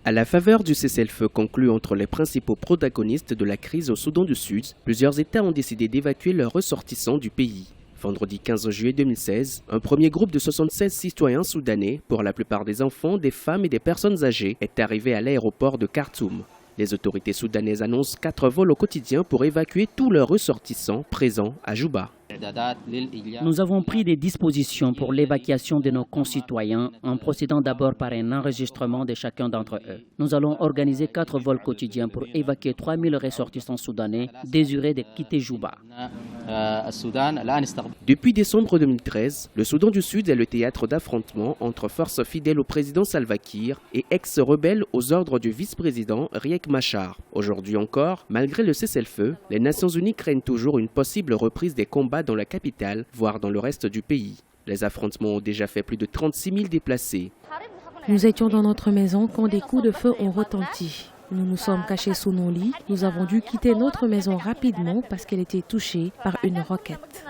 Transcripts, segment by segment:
À la faveur du cessez-le-feu conclu entre les principaux protagonistes de la crise au Soudan du Sud, plusieurs États ont décidé d'évacuer leurs ressortissants du pays. Vendredi 15 juillet 2016, un premier groupe de 76 citoyens soudanais, pour la plupart des enfants, des femmes et des personnes âgées, est arrivé à l'aéroport de Khartoum. Les autorités soudanaises annoncent 4 vols au quotidien pour évacuer tous leurs ressortissants présents à Juba. Nous avons pris des dispositions pour l'évacuation de nos concitoyens en procédant d'abord par un enregistrement de chacun d'entre eux. Nous allons organiser 4 vols quotidiens pour évacuer 3000 ressortissants soudanais désireux de quitter Juba. Depuis décembre 2013, le Soudan du Sud est le théâtre d'affrontements entre forces fidèles au président Salva Kiir et ex-rebelles aux ordres du vice-président Riek Machar. Aujourd'hui encore, malgré le cessez-le-feu, les Nations Unies craignent toujours une possible reprise des combats dans la capitale, voire dans le reste du pays. Les affrontements ont déjà fait plus de 36 000 déplacés. Nous étions dans notre maison quand des coups de feu ont retenti. Nous nous sommes cachés sous nos lits. Nous avons dû quitter notre maison rapidement parce qu'elle était touchée par une roquette.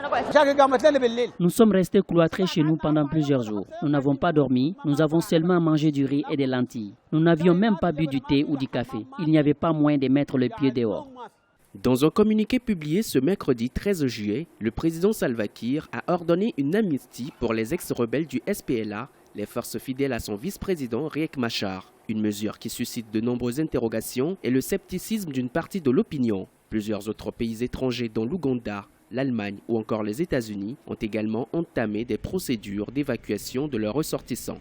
Nous sommes restés cloîtrés chez nous pendant plusieurs jours. Nous n'avons pas dormi, nous avons seulement mangé du riz et des lentilles. Nous n'avions même pas bu du thé ou du café. Il n'y avait pas moyen de mettre le pied dehors. Dans un communiqué publié ce mercredi 13 juillet, le président Salva Kiir a ordonné une amnistie pour les ex-rebelles du SPLA, les forces fidèles à son vice-président Riek Machar. Une mesure qui suscite de nombreuses interrogations et le scepticisme d'une partie de l'opinion. Plusieurs autres pays étrangers dont l'Ouganda, l'Allemagne ou encore les États-Unis ont également entamé des procédures d'évacuation de leurs ressortissants.